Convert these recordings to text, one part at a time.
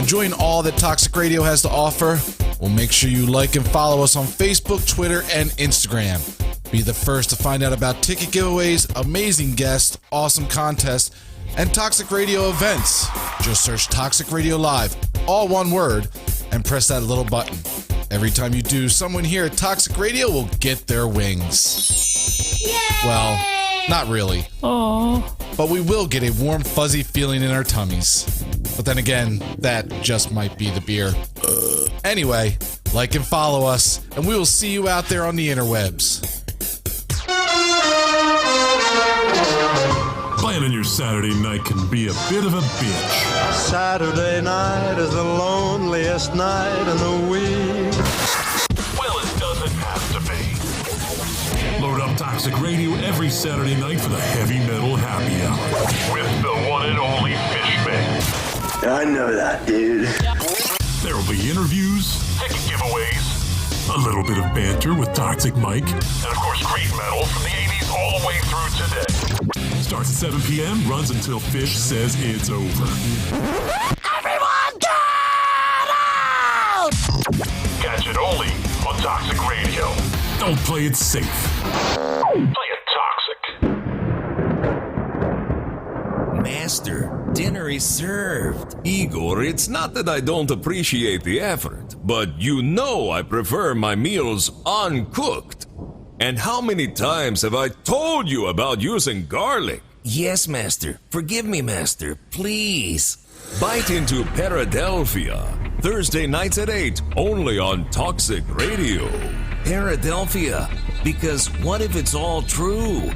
Enjoying all that Toxic Radio has to offer? Well, make sure you like and follow us on Facebook, Twitter, and Instagram. Be the first to find out about ticket giveaways, amazing guests, awesome contests, and Toxic Radio events. Just search Toxic Radio Live, all one word, and press that little button. Every time you do, someone here at Toxic Radio will get their wings. Yay! Well, not really. Aww. But we will get a warm, fuzzy feeling in our tummies. But then again, that just might be the beer. Anyway, like and follow us, and we will see you out there on the interwebs. Planning your Saturday night can be a bit of a bitch. Saturday night is the loneliest night in the week. Well, it doesn't have to be. Load up Toxic Radio every Saturday night for the heavy metal happy hour with the one and only Fishman. I know that, dude. There will be interviews, ticket giveaways, a little bit of banter with Toxic Mike, and of course great metal from the 80s all the way through today. Starts at 7 p.m., runs until Fish says it's over. Everyone get out! Catch it only on Toxic Radio. Don't play it safe. Play it toxic. Master, dinner is served. Igor, it's not that I don't appreciate the effort, but you know I prefer my meals uncooked. And how many times have I told you about using garlic? Yes, Master. Forgive me, Master. Please. Bite into Paradelphia. Thursday nights at 8, only on Toxic Radio. Paradelphia, because what if it's all true?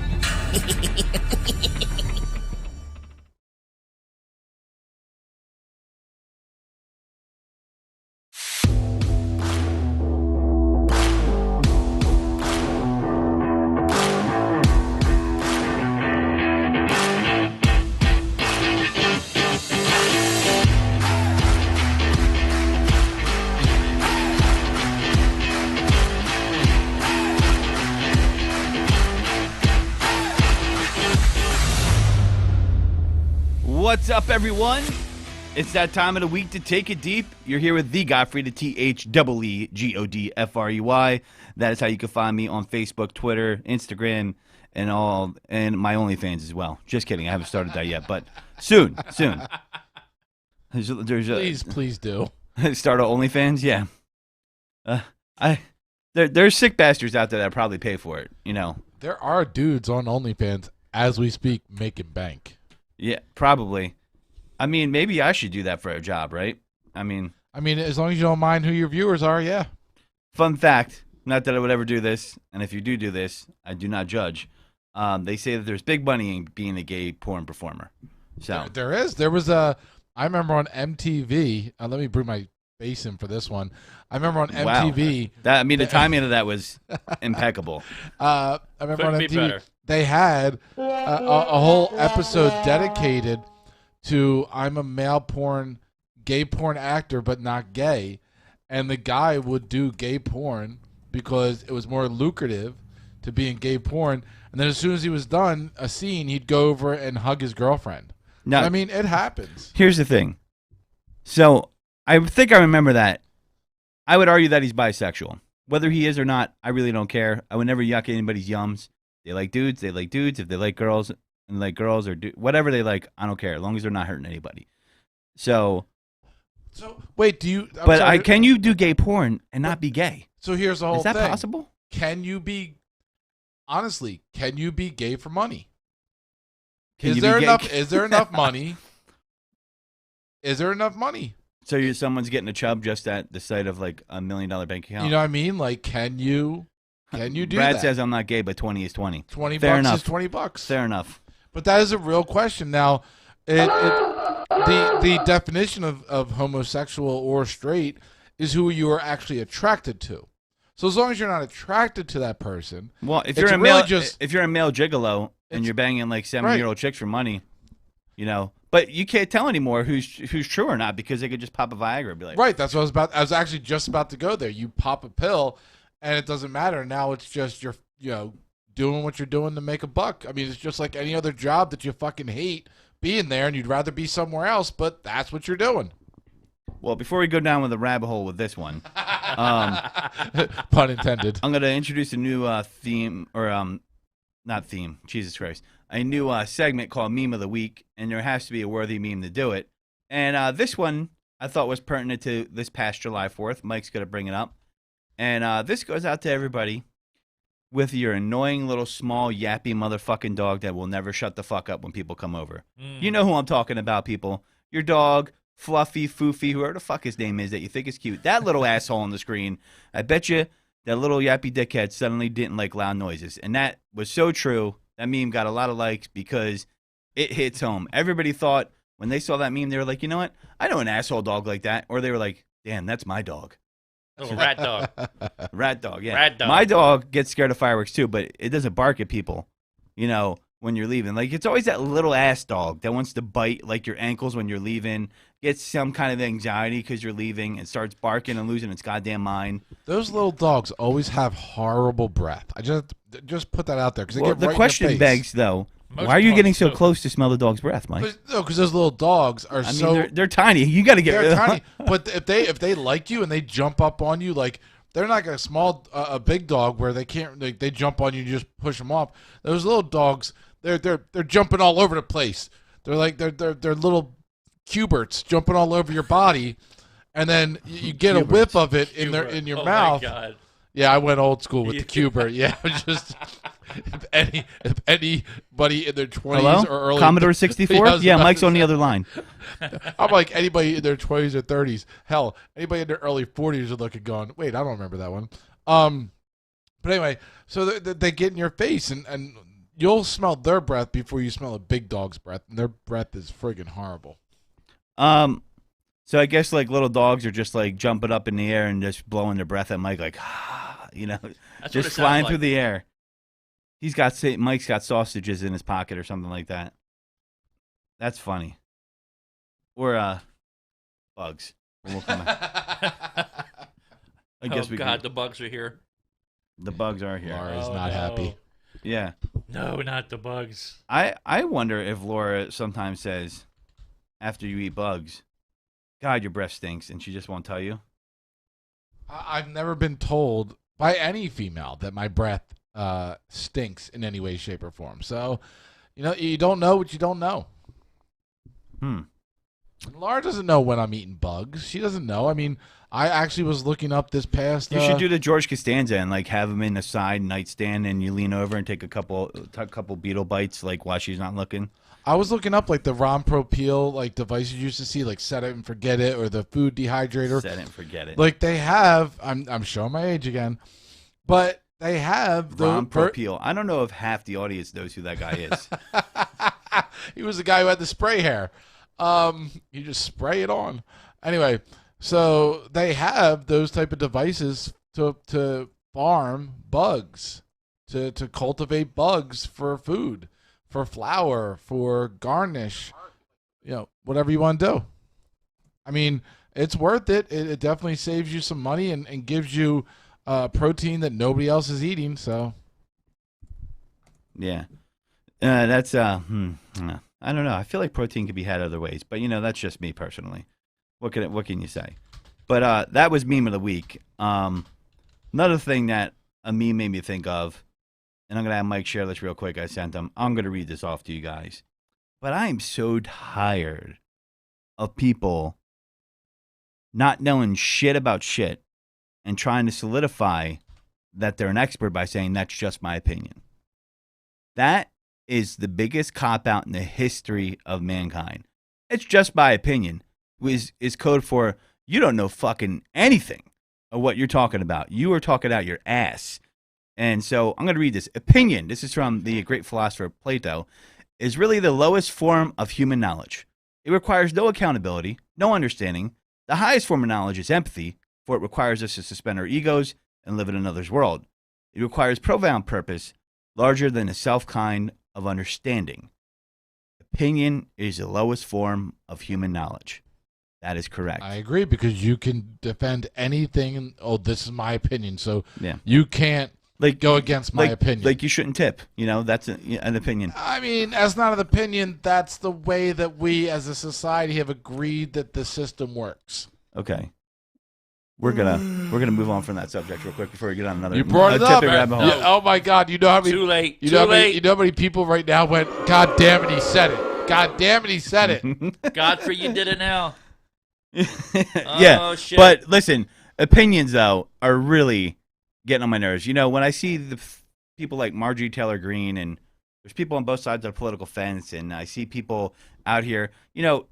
What's up, everyone? It's that time of the week to take it deep. You're here with the Godfrey, the TheGodfrey. That is how you can find me on Facebook, Twitter, Instagram, and my OnlyFans as well. Just kidding, I haven't started that yet, but soon. Please do. Start an OnlyFans, yeah. There's sick bastards out there that probably pay for it, you know. There are dudes on OnlyFans as we speak making bank. Yeah, probably. I mean, maybe I should do that for a job, right? I mean, as long as you don't mind who your viewers are, yeah. Fun fact, not that I would ever do this, and if you do this, I do not judge. They say that there's big money in being a gay porn performer. So there is. There was I remember on MTV. Let me bring my face in for this one. I remember on MTV. Wow. The timing of that was impeccable. I remember on MTV. They had a whole episode dedicated to I'm a gay porn actor, but not gay. And the guy would do gay porn because it was more lucrative to be in gay porn. And then as soon as he was done a scene, he'd go over and hug his girlfriend. Now, I mean, it happens. Here's the thing. So I think I remember that. I would argue that he's bisexual. Whether he is or not, I really don't care. I would never yuck anybody's yums. They like dudes. They like dudes. If they like girls and like girls or whatever they like, I don't care as long as they're not hurting anybody. So wait, can you do gay porn and not be gay? So here's the whole thing. Is that possible? Can you be gay for money? Is there enough money? Is there enough money? So someone's getting a chub just at the sight of like $1 million bank account. You know what I mean? Like, can you do Brad that? says I'm not gay, but 20 is 20. 20 Fair bucks enough. is 20 bucks. Fair enough. But that is a real question. Now, the definition of homosexual or straight is who you are actually attracted to. So as long as you're not attracted to that person, well, if you're a male gigolo and you're banging like 7-year-old chicks for money, you know. But you can't tell anymore who's true or not because they could just pop a Viagra and be like, right. That's what I was actually just about to go there. You pop a pill, and it doesn't matter. Now it's just you're doing what you're doing to make a buck. I mean, it's just like any other job that you fucking hate being there, and you'd rather be somewhere else. But that's what you're doing. Well, before we go down with the rabbit hole with this one, Pun intended. I'm going to introduce a new theme, or not theme, Jesus Christ, a new segment called Meme of the Week, and there has to be a worthy meme to do it. And this one I thought was pertinent to this past July 4th. Mike's going to bring it up. And this goes out to everybody with your annoying little small yappy motherfucking dog that will never shut the fuck up when people come over. You know who I'm talking about, people. Your dog, Fluffy, Foofy, whoever the fuck his name is that you think is cute. That little asshole on the screen, I bet you that little yappy dickhead suddenly didn't like loud noises. And that was so true. That meme got a lot of likes because it hits home. Everybody thought when they saw that meme, they were like, you know what? I know an asshole dog like that. Or they were like, damn, that's my dog. Oh, rat dog. Rat dog, yeah. Rat dog. My dog gets scared of fireworks too, but it doesn't bark at people, you know, when you're leaving. Like, it's always that little ass dog that wants to bite, like, your ankles when you're leaving, gets some kind of anxiety because you're leaving, and starts barking and losing its goddamn mind. Those little dogs always have horrible breath. I just put that out there because Well, get the right question in your face. begs, though, Most why are you dogs getting so do. close to smell the dog's breath, Mike? No, because those little dogs are I mean, so they're tiny. You got to get rid they're of them. tiny. But if they like you and they jump up on you, like they're not like a big dog where they can't they jump on you and you just push them off. Those little dogs, they're jumping all over the place. They're like they're little cuberts jumping all over your body, and then you get a whiff of it in your mouth. My God. Yeah, I went old school with the Cubert. Yeah, just if anybody in their 20s Hello? or early Commodore 64? I was Yeah, about Mike's to on the say. other line. I'm like anybody in their 20s or 30s. Hell, anybody in their early 40s are looking going, wait, I don't remember that one. But anyway, so they get in your face and you'll smell their breath before you smell a big dog's breath, and their breath is friggin' horrible. So I guess like little dogs are just like jumping up in the air and just blowing their breath at Mike, like, you know, That's what just it sounds flying like. through the air. Mike's got sausages in his pocket or something like that. That's funny. Or bugs. We'll come back. I guess we God, can. the bugs are here. The bugs are here. Laura is Oh, not no. happy. Yeah. No, not the bugs. I wonder if Laura sometimes says, after you eat bugs, God, your breath stinks, and she just won't tell you. I've never been told by any female that my breath stinks in any way, shape, or form. So, you don't know what you don't know. Laura doesn't know when I'm eating bugs. She doesn't know. I mean, I actually was looking up this past. You should do the George Costanza and like have him in the side nightstand, and you lean over and take a couple beetle bites, like while she's not looking. I was looking up like the Ron Pro Peel like devices you used to see, like Set It and Forget It, or the food dehydrator. Set it and forget it. Like they have. I'm showing my age again, but they have the Ron Propeel. I don't know if half the audience knows who that guy is. He was the guy who had the spray hair. You just spray it on. Anyway, so they have those type of devices to farm bugs, to cultivate bugs for food, for flour, for garnish, whatever you want to do. I mean, it's worth it. It definitely saves you some money and gives you protein that nobody else is eating. So, Yeah. That's I don't know. I feel like protein could be had other ways, but that's just me personally. What can you say? But that was meme of the week. Another thing that a meme made me think of, and I'm gonna have Mike share this real quick. I sent him. I'm gonna read this off to you guys. But I am so tired of people not knowing shit about shit and trying to solidify that they're an expert by saying that's just my opinion. That is the biggest cop-out in the history of mankind. It's just my opinion is code for you don't know fucking anything of what you're talking about. You are talking out your ass. And so I'm going to read this. Opinion, this is from the great philosopher Plato, is really the lowest form of human knowledge. It requires no accountability, no understanding. The highest form of knowledge is empathy, for it requires us to suspend our egos and live in another's world. It requires profound purpose, larger than the self-kind of understanding. Opinion is the lowest form of human knowledge. That is correct. I agree, because you can defend anything. Oh, this is my opinion, so Yeah. you can't go against my opinion. Like you shouldn't tip. That's an opinion. I mean, that's not an opinion. That's the way that we as a society have agreed that the system works. Okay. We're gonna move on from that subject real quick before we get on another. You brought it up. rabbit hole. Yeah, oh my God! You know how many? Too late. You know Too how many? late. You know how many people right now went? God damn it! He said it. God damn it! He said it. Godfrey, you did it now. Yeah, Oh, shit. but listen, opinions though are really getting on my nerves. You know, when I see the people like Marjorie Taylor Greene, and there's people on both sides of the political fence, and I see people out here, you know,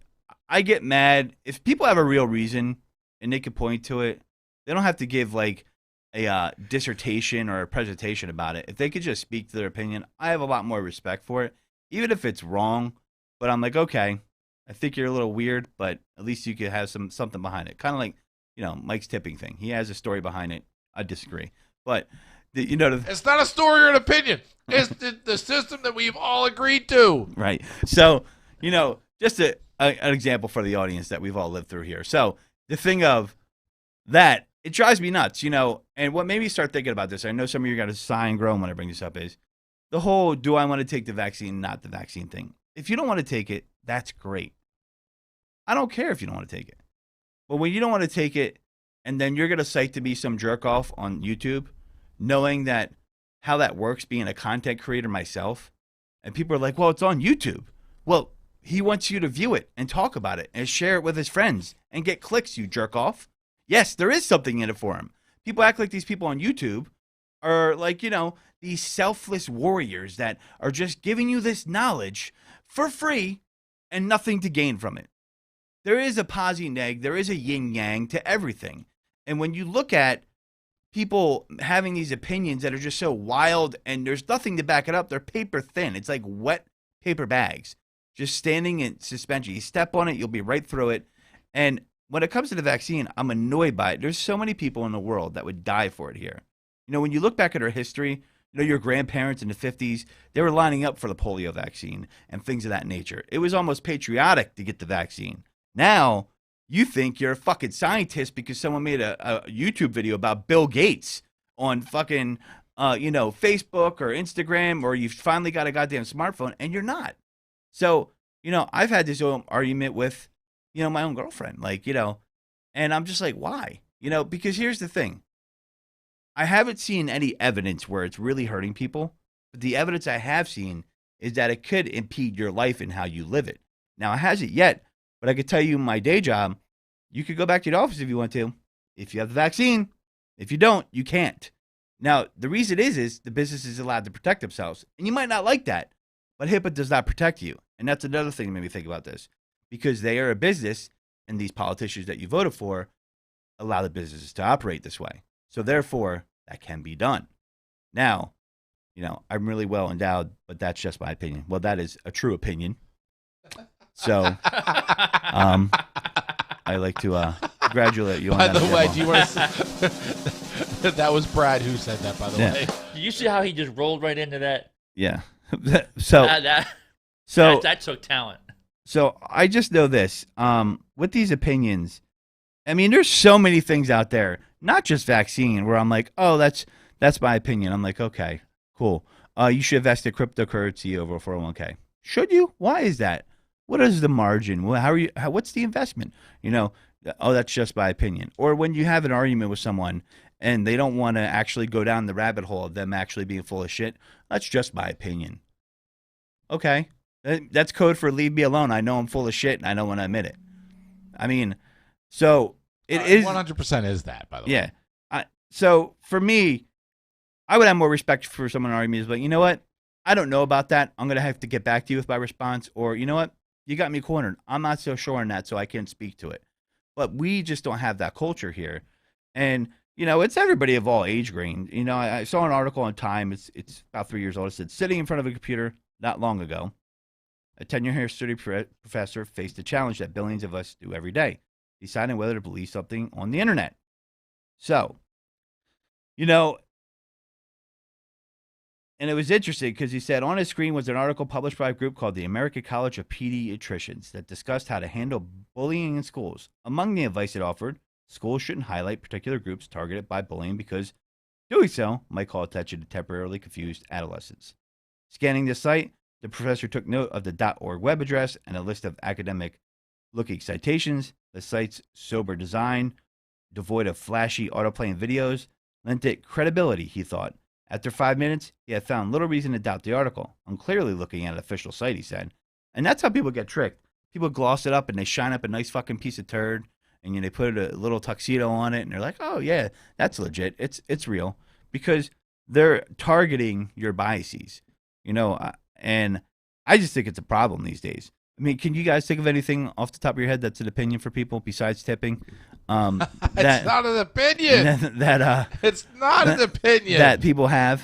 I get mad if people have a real reason and they can point to it. They don't have to give like a dissertation or a presentation about it. If they could just speak to their opinion, I have a lot more respect for it, even if it's wrong. But I'm like, okay, I think you're a little weird, but at least you could have something behind it. Kind of like, you know, Mike's tipping thing. He has a story behind it. I disagree, but It's not a story or an opinion. It's the system that we've all agreed to. right. So, you know, just an example for the audience that we've all lived through here. So the thing of that, it drives me nuts, you know, and what made me start thinking about this, I know some of you are going to sigh and groan when I bring this up, is the whole do I want to take the vaccine, not the vaccine thing. If you don't want to take it, that's great. I don't care if you don't want to take it. But when you don't want to take it, and then you're going to cite to me some jerk off on YouTube, knowing that how that works, being a content creator myself, and people are like, well, it's on YouTube. Well, he wants you to view it and talk about it and share it with his friends and get clicks, you jerk off. Yes, there is something in it for him. People act like these people on YouTube are like, you know, these selfless warriors that are just giving you this knowledge for free and nothing to gain from it. There is a posi neg, there is a yin yang to everything. And when you look at people having these opinions that are just so wild and there's nothing to back it up, they're paper thin. It's like wet paper bags just standing in suspension. You step on it, you'll be right through it. And when it comes to the vaccine, I'm annoyed by it. There's so many people in the world that would die for it here. You know, when you look back at our history, you know, your grandparents in the 50s, they were lining up for the polio vaccine and things of that nature. It was almost patriotic to get the vaccine. Now, you think you're a fucking scientist because someone made a YouTube video about Bill Gates on fucking, you know, Facebook or Instagram, or you've finally got a goddamn smartphone, and you're not. So, you know, I've had this argument with, you know, my own girlfriend, like, you know, and I'm just like, why? You know, because here's the thing. I haven't seen any evidence where it's really hurting people, but the evidence I have seen is that it could impede your life and how you live it. Now, it hasn't yet, but I could tell you my day job, you could go back to the office if you want to, if you have the vaccine. If you don't, you can't. Now, the reason is the business is allowed to protect themselves, and you might not like that, but HIPAA does not protect you. And that's another thing that made me think about this, because they are a business, and these politicians that you voted for allow the businesses to operate this way. So therefore, that can be done. Now, you know, I'm really well endowed, but that's just my opinion. Well, that is a true opinion. So, I like to congratulate you on By that. the way, do you want to? That was Brad who said that. By the way, Do you see how he just rolled right into that? Yeah. So, That took talent. So I just know this. With these opinions, I mean, there's so many things out there, not just vaccine, where I'm like, oh, that's my opinion. I'm like, okay, cool. You should invest in cryptocurrency over 401k. Should you? Why is that? What is the margin? Well, what's the investment? You know, oh, that's just my opinion. Or when you have an argument with someone and they don't want to actually go down the rabbit hole of them actually being full of shit, that's just my opinion. Okay. That's code for leave me alone. I know I'm full of shit and I don't want to admit it. I mean, so it is 100% is that, by the way. Yeah. So for me, I would have more respect for someone arguing me, but you know what? I don't know about that. I'm going to have to get back to you with my response, or you know what? You got me cornered. I'm not so sure on that, so I can't speak to it. But we just don't have that culture here. And, you know, it's everybody of all age grades. You know, I saw an article on Time. It's about 3 years old. It said, sitting in front of a computer not long ago, a tenure university professor faced a challenge that billions of us do every day, deciding whether to believe something on the internet. So, you know, and it was interesting because he said on his screen was an article published by a group called the American College of Pediatricians that discussed how to handle bullying in schools. Among the advice it offered, schools shouldn't highlight particular groups targeted by bullying because doing so might call attention to temporarily confused adolescents. Scanning the site, the professor took note of the .org web address and a list of academic looking citations, the site's sober design, devoid of flashy autoplaying videos, lent it credibility, he thought. After 5 minutes, he had found little reason to doubt the article. I'm clearly looking at an official site, he said. And that's how people get tricked. People gloss it up and they shine up a nice fucking piece of turd and they put a little tuxedo on it and they're like, oh yeah, that's legit. It's real. Because they're targeting your biases, and I just think it's a problem these days. I mean, can you guys think of anything off the top of your head that's an opinion for people besides tipping? It's not an opinion. It's not an opinion that people have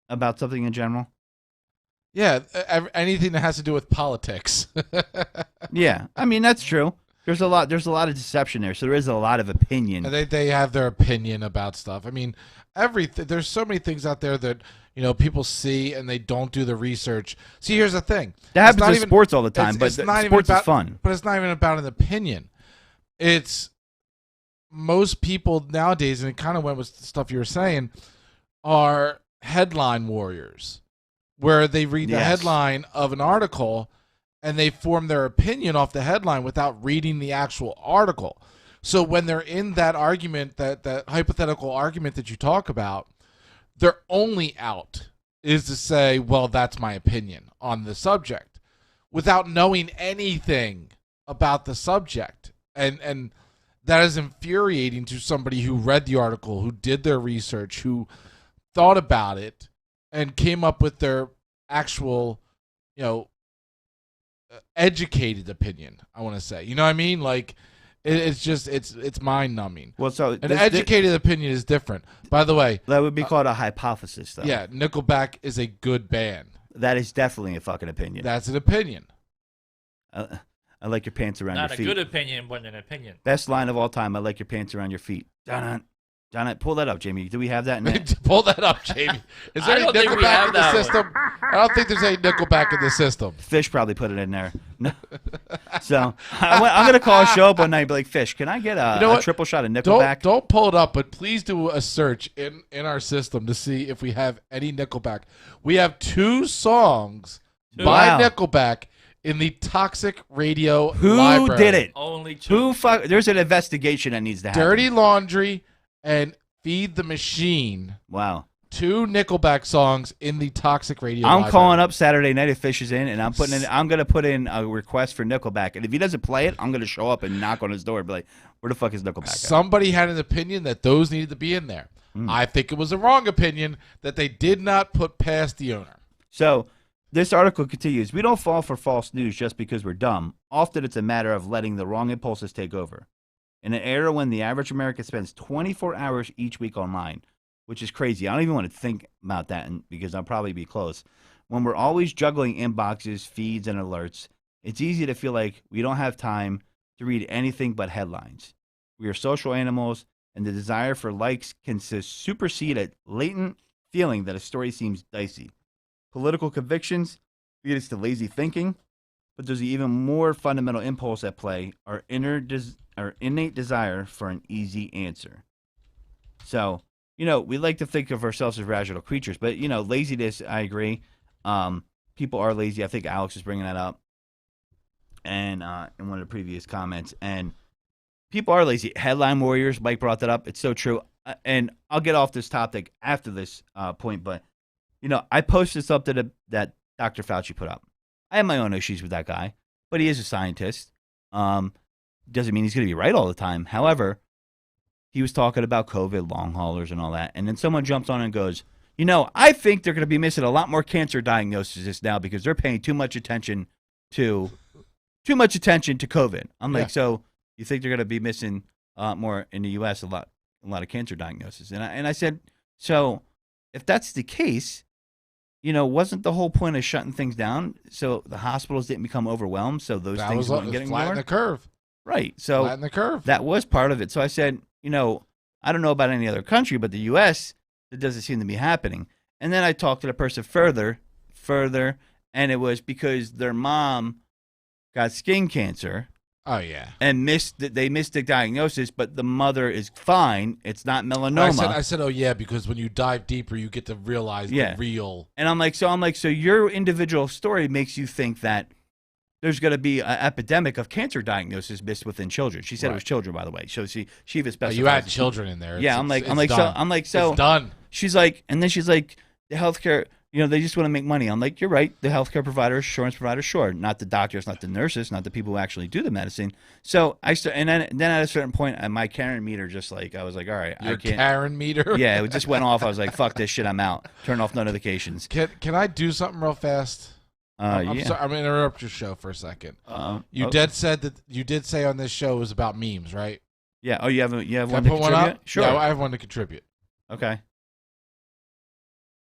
about something in general. Yeah, anything that has to do with politics. Yeah, I mean that's true. There's a lot of deception there, so there is a lot of opinion. They have their opinion about stuff. I mean, there's so many things out there that people see and they don't do the research. See, here's the thing. That happens in sports all the time, but sports is fun. But it's not even about an opinion. It's most people nowadays, and it kind of went with the stuff you were saying, are headline warriors, where they read the headline of an article and they form their opinion off the headline without reading the actual article. So when they're in that argument, that hypothetical argument that you talk about, their only out is to say, well, that's my opinion on the subject, without knowing anything about the subject. And that is infuriating to somebody who read the article, who did their research, who thought about it, and came up with their actual, educated opinion, I want to say. You know what I mean? Like, it's mind-numbing. Well, so an educated opinion is different. By the way, that would be called a hypothesis, though. Yeah, Nickelback is a good band. That is definitely a fucking opinion. That's an opinion. I like your pants around your feet. Not a good opinion, but an opinion. Best line of all time. I like your pants around your feet. John, pull that up, Jamie. Do we have that in there? Pull that up, Jamie. Is there any Nickelback in the system? I don't think there's any Nickelback in the system. Fish probably put it in there. No. So I'm going to call a show up one night and be like, Fish, can I get a triple shot of Nickelback? Don't pull it up, but please do a search in our system to see if we have any Nickelback. We have 2 songs by Nickelback in the Toxic Radio library. Who did it? Only 2. There's an investigation that needs to happen. Dirty Laundry and Feed the Machine. Wow. 2 Nickelback songs in the Toxic Radio library. Calling up Saturday night if Fish is in, and I'm going to put in a request for Nickelback. And if he doesn't play it, I'm going to show up and knock on his door and be like, where the fuck is Nickelback at? Somebody had an opinion that those needed to be in there. I think it was a wrong opinion that they did not put past the owner. So this article continues. We don't fall for false news just because we're dumb. Often it's a matter of letting the wrong impulses take over. In an era when the average American spends 24 hours each week online, which is crazy. I don't even want to think about that because I'll probably be close. When we're always juggling inboxes, feeds, and alerts, it's easy to feel like we don't have time to read anything but headlines. We are social animals, and the desire for likes can supersede a latent feeling that a story seems dicey. Political convictions lead us to lazy thinking, but there's an even more fundamental impulse at play, our innate desire for an easy answer. So, we like to think of ourselves as rational creatures, but, laziness, I agree. People are lazy. I think Alex is bringing that up and in one of the previous comments. And people are lazy. Headline warriors, Mike brought that up. It's so true. And I'll get off this topic after this point, but, I posted something that Dr. Fauci put up. I have my own issues with that guy, but he is a scientist. Doesn't mean he's going to be right all the time. However, he was talking about COVID, long haulers, and all that. And then someone jumps on and goes, I think they're going to be missing a lot more cancer diagnoses now because they're paying too much attention to COVID. I'm like, so you think they're going to be missing more in the U.S., a lot of cancer diagnoses? And I said, so if that's the case, wasn't the whole point of shutting things down so the hospitals didn't become overwhelmed, so those things weren't getting flatten the curve. Right. So flatten the curve. That was part of it. So I said, I don't know about any other country, but the U.S., it doesn't seem to be happening. And then I talked to the person further, and it was because their mom got skin cancer. Oh, yeah. And they missed the diagnosis, but the mother is fine. It's not melanoma. I said, oh, yeah, because when you dive deeper, you get to realize the real. And I'm like, so your individual story makes you think that there's going to be an epidemic of cancer diagnosis missed within children. She said it was children, by the way. So she even specified. You had children in there. Yeah, I'm like, so it's done. She's like, and then she's like, the healthcare, they just want to make money. I'm like, you're right. The healthcare providers, insurance providers, sure, not the doctors, not the nurses, not the people who actually do the medicine. So and then at a certain point, my Karen meter just like, I was like, all right, Your I can't. Karen meter. Yeah, it just went off. I was like, fuck this shit, I'm out. Turn off notifications. Can I do something real fast? I'm yeah. sorry. I'm gonna interrupt your show for a second. You did say on this show it was about memes, right? Yeah. Oh, you have Can one I to put one contribute? up? Sure. Yeah, I have one to contribute. Okay.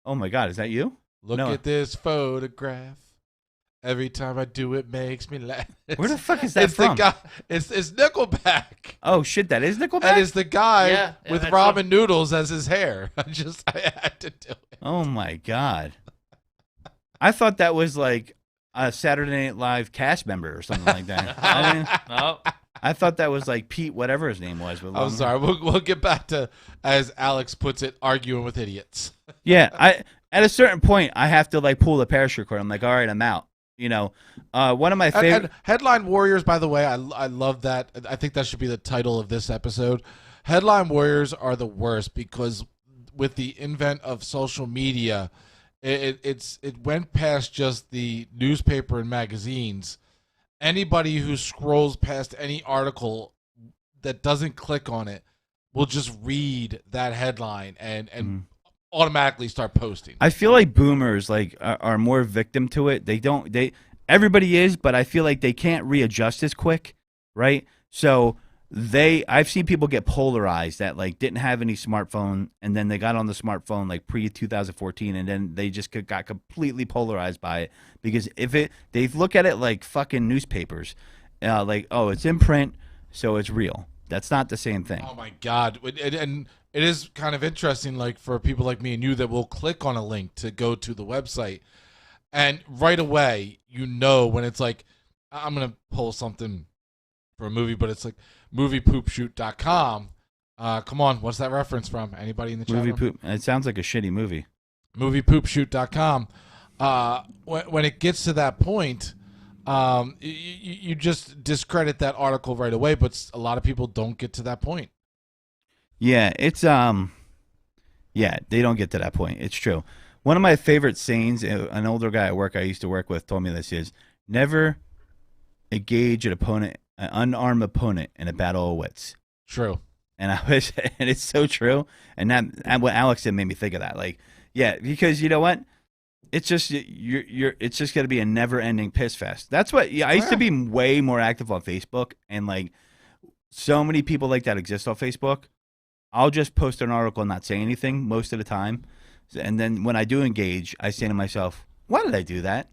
Oh my God, is that you? Look at this photograph. Every time I do it makes me laugh. Where the fuck is that from? The guy, it's Nickelback. Oh shit, that is Nickelback? And it's the guy with that's ramen noodles as his hair. I had to do it. Oh my God. I thought that was like a Saturday Night Live cast member or something like that. No. I thought that was like Pete, whatever his name was. I'm sorry. We'll get back to, as Alex puts it, arguing with idiots. Yeah, at a certain point, I have to like pull the parachute cord. I'm like, all right, I'm out. One of my favorite and Headline Warriors, by the way, I love that. I think that should be the title of this episode. Headline Warriors are the worst because with the invent of social media, it went past just the newspaper and magazines. Anybody who scrolls past any article that doesn't click on it will just read that headline and automatically start posting. I feel like boomers are more victim to it. Everybody is, but I feel like they can't readjust as quick, right? So I've seen people get polarized that like didn't have any smartphone, and then they got on the smartphone like pre 2014, and then they just got completely polarized by it because they look at it like fucking newspapers, like, oh, it's in print, so it's real. That's not the same thing. Oh my God! And it is kind of interesting, like for people like me and you, that will click on a link to go to the website, and right away when it's like, I'm gonna pull something for a movie, but it's like moviepoopshoot.com. Come on, what's that reference from? Anybody in the chat room? It sounds like a shitty movie. Moviepoopshoot.com. When it gets to that point, you just discredit that article right away, but a lot of people don't get to that point. Yeah, it's they don't get to that point. It's true. One of my favorite sayings, an older guy at work I used to work with told me this is, never engage an unarmed opponent in a battle of wits. True. And and it's so true. And what Alex said made me think of that. Like, yeah, because you know what? It's just it's just gonna be a never-ending piss fest. That's what. Yeah, I used to be way more active on Facebook, and like so many people like that exist on Facebook. I'll just post an article and not say anything most of the time, and then when I do engage, I say to myself, "Why did I do that?"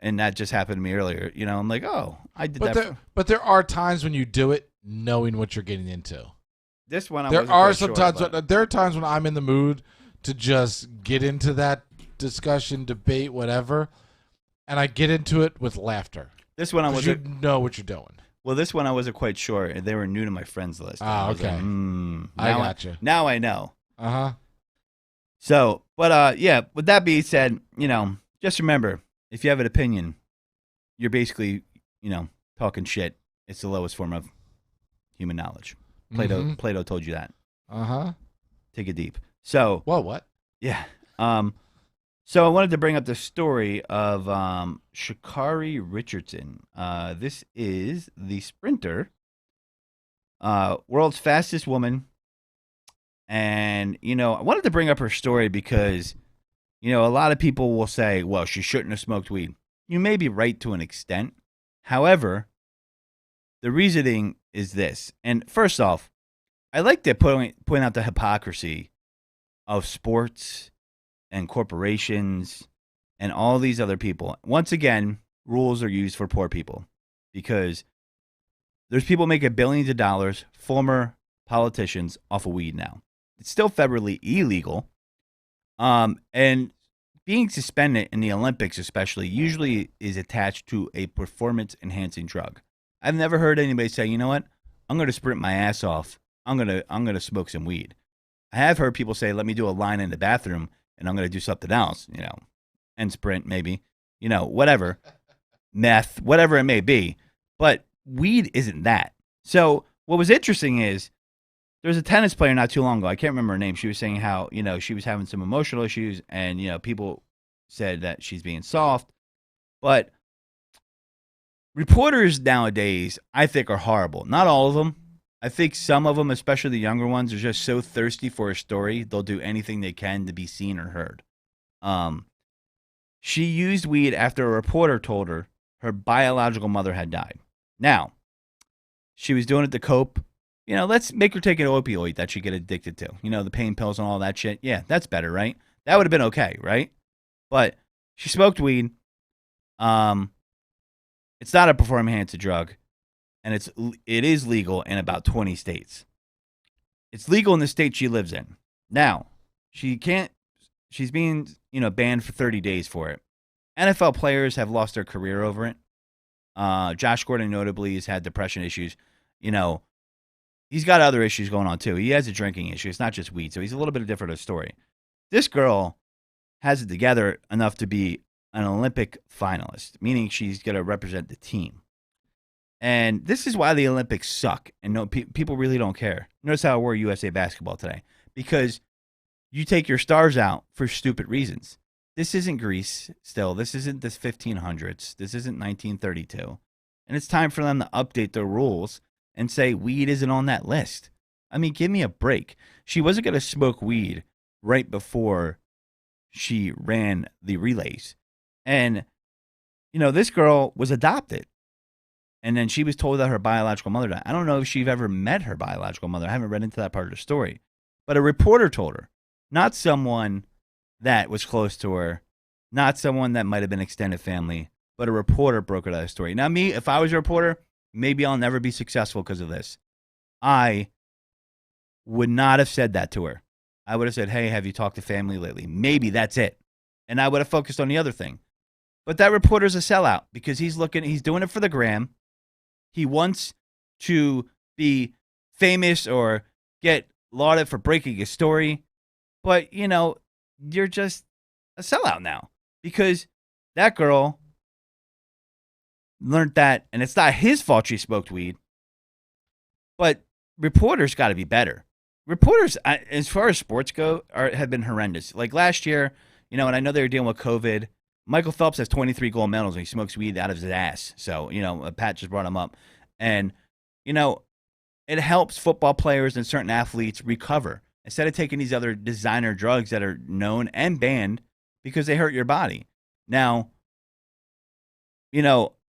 And that just happened to me earlier. I'm like, "Oh, I did that." But there are times when you do it knowing what you're getting into. This one, there are times when I'm in the mood to just get into that discussion, debate, whatever, and I get into it with laughter. This one I was you know what you're doing. Well, this one I wasn't quite sure. They were new to my friends list. Okay. I gotcha. Now I know. So, but yeah. With that being said, just remember, if you have an opinion, you're basically, talking shit. It's the lowest form of human knowledge. Plato told you that. Take it deep. So. Whoa, what? Yeah. So I wanted to bring up the story of Sha'carri Richardson. This is the sprinter, world's fastest woman. And, I wanted to bring up her story because, a lot of people will say, well, she shouldn't have smoked weed. You may be right to an extent. However, the reasoning is this. And first off, I like to point out the hypocrisy of sports and corporations and all these other people. Once again, rules are used for poor people because there's people making billions of dollars, former politicians, off of weed now. It's still federally illegal. And being suspended in the Olympics especially usually is attached to a performance-enhancing drug. I've never heard anybody say, you know what, I'm going to sprint my ass off. I'm gonna smoke some weed. I have heard people say, let me do a line in the bathroom and I'm going to do something else, and sprint maybe, whatever. meth, whatever it may be. But weed isn't that. So what was interesting is there was a tennis player not too long ago. I can't remember her name. She was saying how, she was having some emotional issues and, people said that she's being soft. But reporters nowadays, I think, are horrible. Not all of them. I think some of them, especially the younger ones, are just so thirsty for a story, they'll do anything they can to be seen or heard. She used weed after a reporter told her her biological mother had died. Now, she was doing it to cope. Let's make her take an opioid that she get addicted to. The pain pills and all that shit. Yeah, that's better, right? That would have been okay, right? But she smoked weed. It's not a performance-enhancing drug, and it is legal in about 20 states. It's legal in the state she lives in. Now, she's being, banned for 30 days for it. NFL players have lost their career over it. Josh Gordon notably has had depression issues. He's got other issues going on too. He has a drinking issue. It's not just weed, so he's a little bit different of a story. This girl has it together enough to be an Olympic finalist, meaning she's going to represent the team. And this is why the Olympics suck, and people really don't care. Notice how I wore USA basketball today, because you take your stars out for stupid reasons. This isn't Greece still. This isn't the 1500s. This isn't 1932. And it's time for them to update their rules and say weed isn't on that list. I mean, give me a break. She wasn't going to smoke weed right before she ran the relays. And, this girl was adopted. And then she was told that her biological mother died. I don't know if she've ever met her biological mother. I haven't read into that part of the story. But a reporter told her, not someone that was close to her, not someone that might have been extended family, but a reporter broke her that story. Now, me, if I was a reporter, maybe I'll never be successful because of this. I would not have said that to her. I would have said, hey, have you talked to family lately? Maybe that's it. And I would have focused on the other thing. But that reporter's a sellout because he's doing it for the gram. He wants to be famous or get lauded for breaking a story. But, you're just a sellout now because that girl learned that, and it's not his fault she smoked weed, but reporters got to be better. Reporters, as far as sports go, have been horrendous. Like last year, and I know they were dealing with COVID. Michael Phelps has 23 gold medals, and he smokes weed out of his ass. So, Pat just brought him up. And, it helps football players and certain athletes recover instead of taking these other designer drugs that are known and banned because they hurt your body. Now,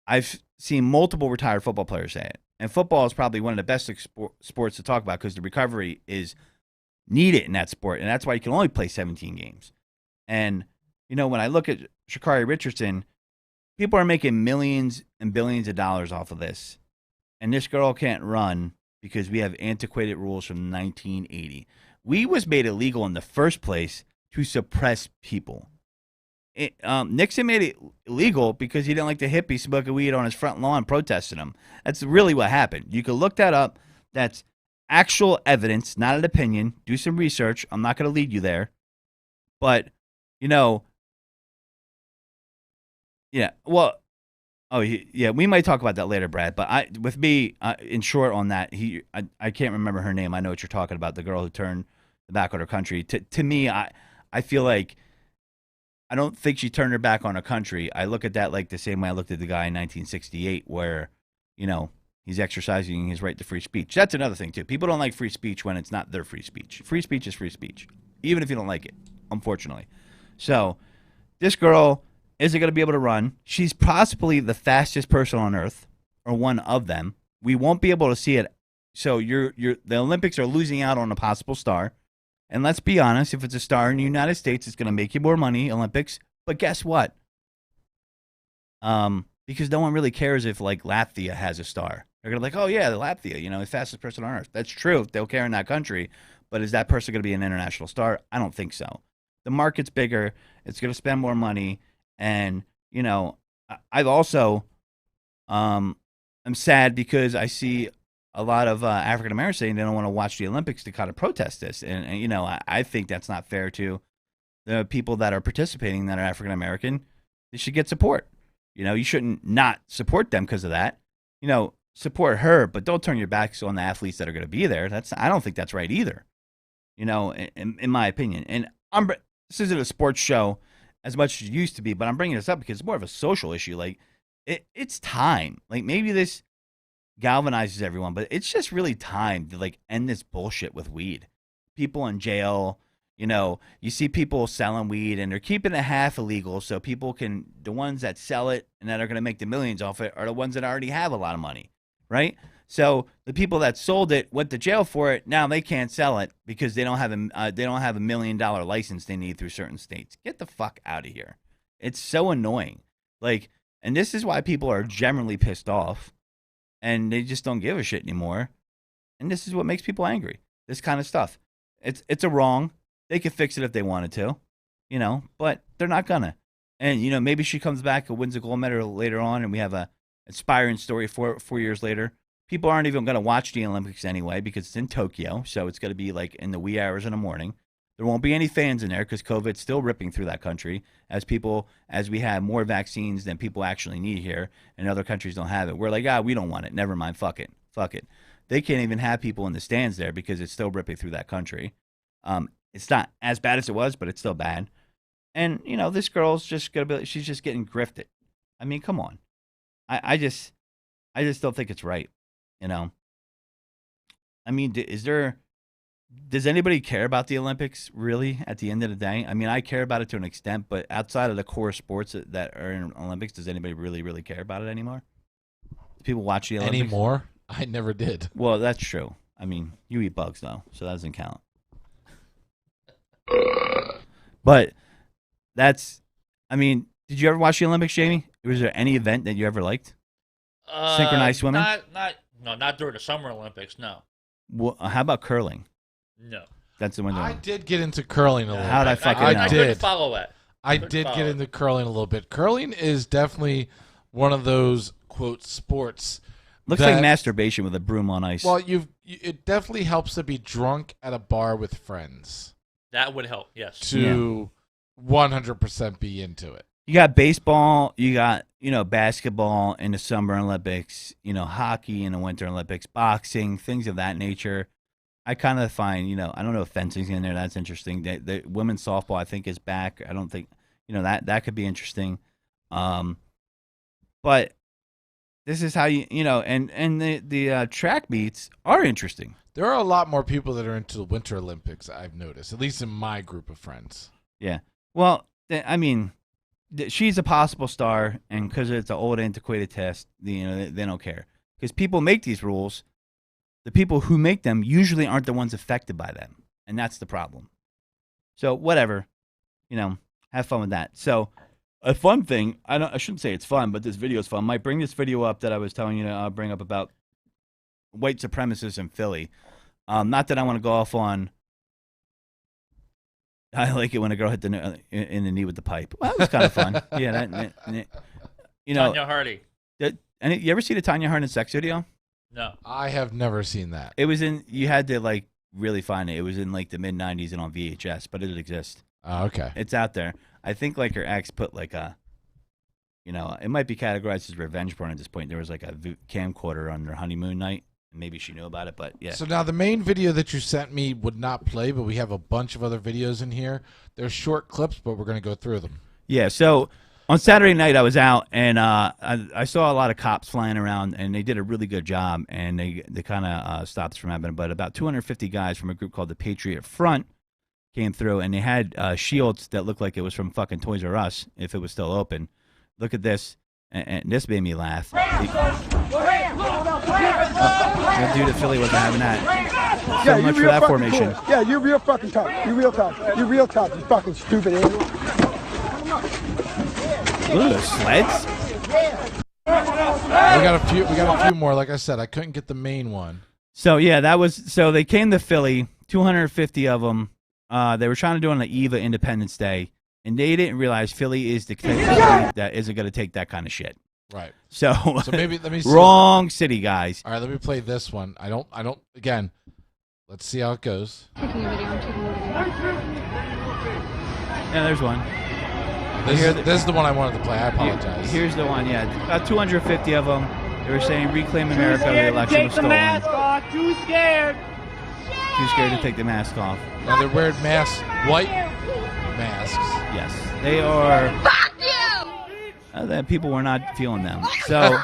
I've seen multiple retired football players say it. And football is probably one of the best sports to talk about because the recovery is needed in that sport. And that's why you can only play 17 games. And, when I look at Sha'carri Richardson, people are making millions and billions of dollars off of this. And this girl can't run because we have antiquated rules from 1980. Weed was made illegal in the first place to suppress people. Nixon made it illegal because he didn't like the hippies smoking weed on his front lawn protesting him. That's really what happened. You can look that up. That's actual evidence, not an opinion. Do some research. I'm not going to lead you there. But, yeah, well, we might talk about that later, Brad. But in short on that, I can't remember her name. I know what you're talking about, the girl who turned the back on her country. To me, I feel like I don't think she turned her back on her country. I look at that like the same way I looked at the guy in 1968 where, he's exercising his right to free speech. That's another thing, too. People don't like free speech when it's not their free speech. Free speech is free speech, even if you don't like it, unfortunately. So this girl isn't going to be able to run. She's possibly the fastest person on earth, or one of them. We won't be able to see it. So the Olympics are losing out on a possible star. And let's be honest, if it's a star in the United States, it's going to make you more money, Olympics. But guess what? Because no one really cares if, like, Latvia has a star. They're going to be like, oh, yeah, the Latvia, the fastest person on earth. That's true. They'll care in that country. But is that person going to be an international star? I don't think so. The market's bigger. It's going to spend more money. And, I've also I'm sad because I see a lot of African Americans saying they don't want to watch the Olympics to kind of protest this. And I think that's not fair to the people that are participating that are African American. They should get support. You know, you shouldn't not support them because of that. You know, support her, but don't turn your backs on the athletes that are going to be there. I don't think that's right either. You know, in my opinion. And this isn't a sports show as much as it used to be, but I'm bringing this up because it's more of a social issue. Like, it's time. Like, maybe this galvanizes everyone, but it's just really time to, like, end this bullshit with weed. People in jail, you know, you see people selling weed and they're keeping it half illegal so people can, the ones that sell it and that are going to make the millions off it are the ones that already have a lot of money, right? So the people that sold it went to jail for it. Now they can't sell it because they don't have a $1 million license they need through certain states. Get the fuck out of here. It's so annoying. Like, and this is why people are generally pissed off and they just don't give a shit anymore. And this is what makes people angry. This kind of stuff. It's a wrong. They could fix it if they wanted to, you know, but they're not gonna. And, you know, maybe she comes back and wins a gold medal later on and we have a inspiring story 4 years later. People aren't even going to watch the Olympics anyway because it's in Tokyo, so it's going to be like in the wee hours in the morning. There won't be any fans in there because COVID's still ripping through that country as we have more vaccines than people actually need here, and other countries don't have it. We're like, we don't want it. Never mind. Fuck it. They can't even have people in the stands there because it's still ripping through that country. It's not as bad as it was, but it's still bad. And, you know, this girl's just she's just getting grifted. I mean, come on. I just don't think it's right. You know, I mean, does anybody care about the Olympics really at the end of the day? I mean, I care about it to an extent, but outside of the core sports that are in Olympics, does anybody really care about it anymore? Do people watch the Olympics? Anymore? I never did. Well, that's true. I mean, you eat bugs though, so that doesn't count. But I mean, did you ever watch the Olympics, Jamie? Was there any event that you ever liked? Synchronized swimming? Not during the Summer Olympics, no. Well, how about curling? No. That's the one. I did get into curling a little bit. How'd I fucking I couldn't follow it. I did get into curling a little bit. Curling is definitely one of those, quote, sports. Looks like masturbation with a broom on ice. Well, it definitely helps to be drunk at a bar with friends. That would help, yes. To 100% be into it. You got baseball, you got, you know, basketball in the Summer Olympics, you know, hockey in the Winter Olympics, boxing, things of that nature. I kind of find, you know, I don't know if fencing's in there. That's interesting. The women's softball, I think, is back. I don't think, you know, that could be interesting. But this is how you know, and the track meets are interesting. There are a lot more people that are into the Winter Olympics, I've noticed, at least in my group of friends. Yeah. Well, I mean, she's a possible star, and because it's an old, antiquated test, you know, they don't care. Because people make these rules. The people who make them usually aren't the ones affected by them, and that's the problem. So whatever, you know, have fun with that. So a fun thing, I shouldn't say it's fun, but this video is fun. I might bring this video up that I was telling you to bring up about white supremacists in Philly. Not that I want to go off on. I like it when a girl hit in the knee with the pipe. Well, that was kind of fun. Yeah, you know. Tanya Hardy. And you ever see the Tanya Hardin sex video? No. I have never seen that. It was you had to like really find it. It was in like the mid 90s and on VHS, but it exists. Oh, okay. It's out there. I think like her ex put like you know, it might be categorized as revenge porn at this point. There was like a camcorder on their honeymoon night. Maybe she knew about it, but yeah. So now the main video that you sent me would not play, but we have a bunch of other videos in here. They're short clips, but we're going to go through them. Yeah, so on Saturday night I was out, and I saw a lot of cops flying around, and they did a really good job, and they kind of stopped us from happening. But about 250 guys from a group called the Patriot Front came through, and they had shields that looked like it was from fucking Toys R Us, if it was still open. Look at this. And this made me laugh. That dude at Philly wasn't having that. So much for that formation. Cool. Yeah, you're real fucking tough. You're real tough. You're real tough. You fucking stupid idiot. Look at those sleds. We got a few more. Like I said, I couldn't get the main one. So yeah, they came to Philly, 250 of them. They were trying to do it on the eve of Independence Day. And they didn't realize Philly is the city that isn't going to take that kind of shit. Right. So maybe let me see. Wrong city, guys. All right, let me play this one. I don't. Again, let's see how it goes. Yeah, there's one. This is the one I wanted to play. I apologize. Here's the one. Yeah, about 250 of them. They were saying "Reclaim America." The election was stolen. Too scared. Too scared to take the mask off. Now they're wearing masks, white masks. Yes, they are. Fuck you! That people were not feeling them. So,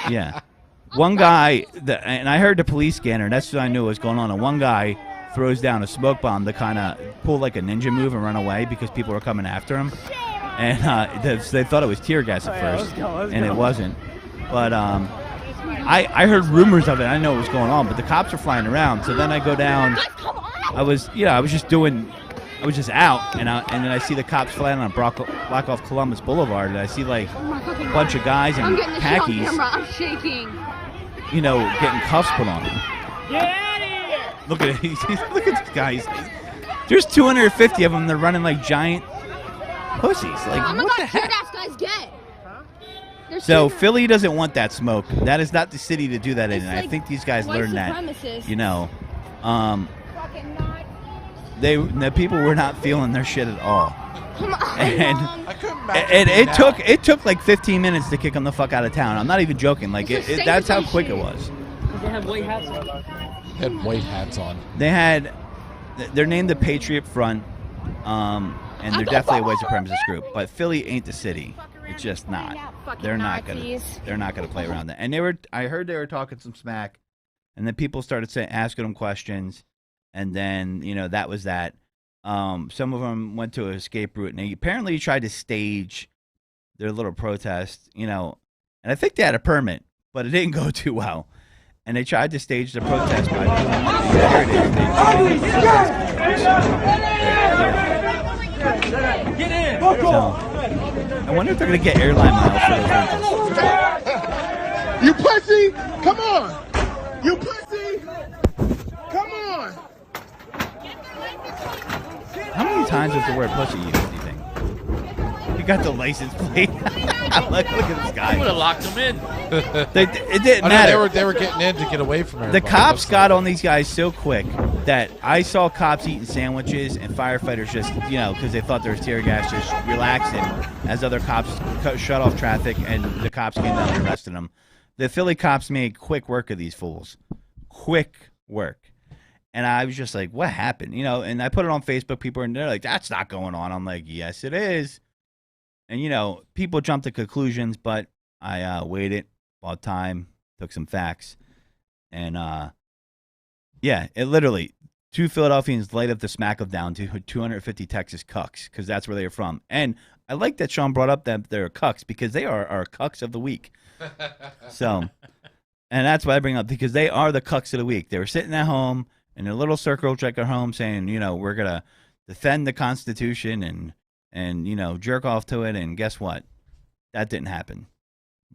yeah. One guy, and I heard the police scanner, that's what I knew was going on. And one guy throws down a smoke bomb to kind of pull like a ninja move and run away because people were coming after him. And they thought it was tear gas at first, and it wasn't. But I heard rumors of it. I didn't know what was going on, but the cops were flying around. So then I go down. I was just out, and then I see the cops flying on block off Columbus Boulevard, and I see like a bunch of guys in khakis. I'm shaking. You know, getting cuffs put on them. Get out of here! Look at it. Look at these guys. There's 250 of them. They're running like giant pussies. Like, what the heck? Guys get? So Philly doesn't want that smoke. That is not the city to do that in. And I think these guys learned that. You know, the people were not feeling their shit at all. And it took like 15 minutes to kick them the fuck out of town. I'm not even joking. Like that's how quick it was. They have white hats on. They had white hats on. They're named the Patriot Front, and they're definitely a white supremacist group. But Philly ain't the city. It's just not. They're not gonna play around that. And I heard they were talking some smack, and then people started asking them questions, and then that was that. Some of them went to an escape route, and they apparently tried to stage their little protest, and I think they had a permit, but it didn't go too well. And they tried to stage the protest by Get in! So, I wonder if they're going to get airline miles for those. You pussy! Come on! You pussy! Come on! How many times was the word pussy used, do you think? You got the license plate. look at this guy. I would have locked him in. It didn't matter. They were getting in to get away from everybody. The cops got on these guys so quick that I saw cops eating sandwiches and firefighters just, because they thought there was tear gas, just relaxing as other cops shut off traffic and the cops came down and arrested them. The Philly cops made quick work of these fools. Quick work. And I was just like, what happened? And I put it on Facebook. People are they're like, that's not going on. I'm like, yes, it is. And, people jump to conclusions, but I waited, bought time, took some facts. And, yeah, it literally, 2 Philadelphians light up the smack of down to 250 Texas cucks because that's where they're from. And I like that Sean brought up that they're cucks because they are our cucks of the week. So, and that's why I bring up because they are the cucks of the week. They were sitting at home in a little circle check at home saying, we're going to defend the Constitution and jerk off to it. And guess what? That didn't happen.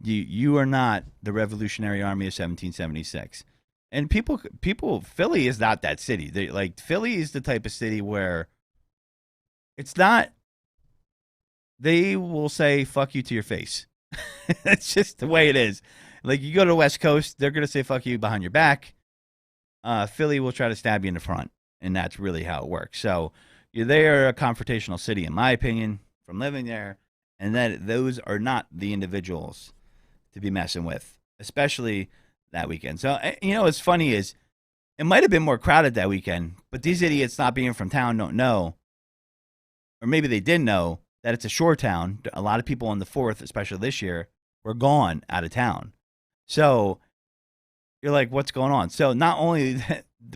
You are not the Revolutionary Army of 1776. And people, Philly is not that city. Philly is the type of city where it's not, they will say, fuck you to your face. That's just the way it is. Like, you go to the West Coast, they're going to say fuck you behind your back. Philly will try to stab you in the front, and that's really how it works. So they are a confrontational city, in my opinion, from living there, and that those are not the individuals to be messing with, especially that weekend. So, what's funny is it might have been more crowded that weekend, but these idiots not being from town don't know, or maybe they did know, that it's a shore town. A lot of people on the 4th, especially this year, were gone out of town. So you're like, what's going on? So not only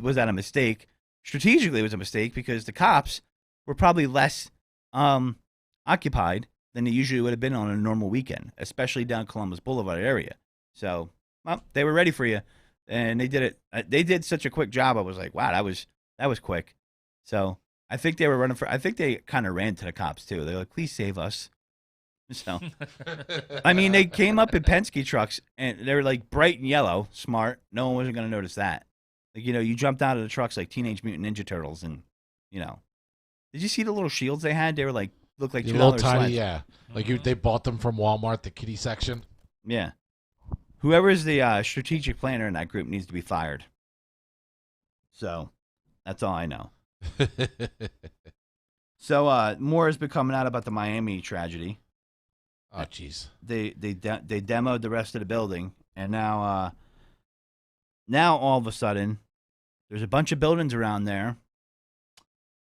was that a mistake, strategically it was a mistake because the cops were probably less occupied than they usually would have been on a normal weekend, especially down Columbus Boulevard area. So, well, they were ready for you, and they did it. They did such a quick job. I was like, wow, that was quick. So I think they were running for. I think they kind of ran to the cops too. They're like, please save us. So, I mean, they came up in Penske trucks, and they were like bright and yellow, smart. No one wasn't going to notice that. Like, you jumped out of the trucks like Teenage Mutant Ninja Turtles, and did you see the little shields they had? They were like looked like $2 little tiny, sleds. yeah. Like they bought them from Walmart, the kiddie section. Yeah. Whoever's the strategic planner in that group needs to be fired. So, that's all I know. So more has been coming out about the Miami tragedy. Oh, jeez. They demoed the rest of the building, and now all of a sudden, there's a bunch of buildings around there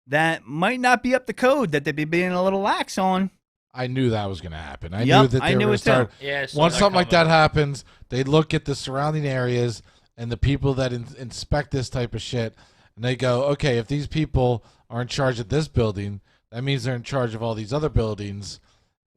that might not be up to code, that they'd be being a little lax on. I knew that was going to happen. I Yep, knew that I they were knew going it to start. too. Yeah, Once something like that happens, they look at the surrounding areas and the people that inspect this type of shit, and they go, okay, if these people are in charge of this building, that means they're in charge of all these other buildings.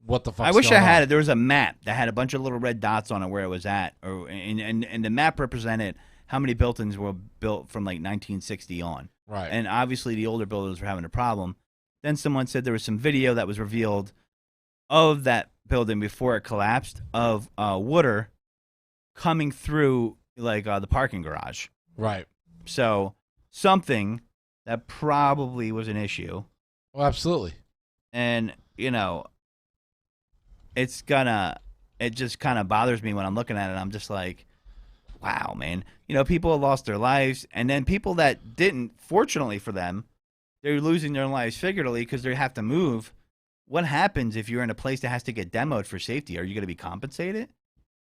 What the fuck? I wish I had it. There was a map that had a bunch of little red dots on it where it was at, and the map represented how many buildings were built from like 1960 on. Right. And obviously the older buildings were having a problem. Then someone said there was some video that was revealed of that building before it collapsed of water coming through like the parking garage. Right. So something that probably was an issue. Well, absolutely. And, you know, it just kind of bothers me when I'm looking at it. I'm just like, wow, man. You know, people have lost their lives. And then people that didn't, fortunately for them, they're losing their lives figuratively because they have to move. What happens if you're in a place that has to get demoed for safety? Are you going to be compensated?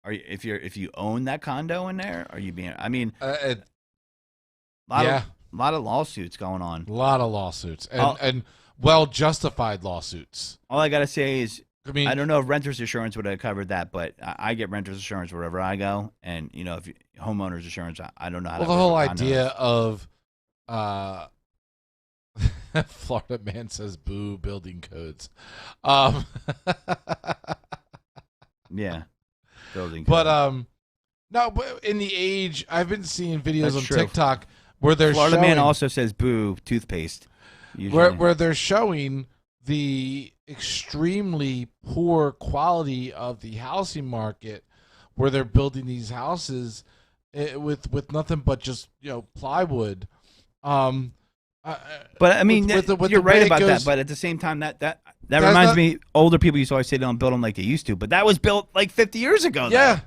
If you own that condo in there? Are you being? I mean, a lot of lawsuits going on. A lot of lawsuits and well justified lawsuits. All I gotta say is, I mean, I don't know if renter's insurance would have covered that, but I get renter's insurance wherever I go, and you know, if homeowner's insurance, I don't know how. Well, the whole idea of, Florida man says, "Boo, building codes." Yeah, building. But codes. no, but in the age, I've been seeing videos That's on true. TikTok where they're Florida showing, man also says, "Boo, toothpaste." where they're showing the extremely poor quality of the housing market, where they're building these houses with nothing but just plywood. But I mean, you're right about that. But at the same time, that reminds me, older people used to always say they don't build them like they used to. But that was built like 50 years ago. Yeah.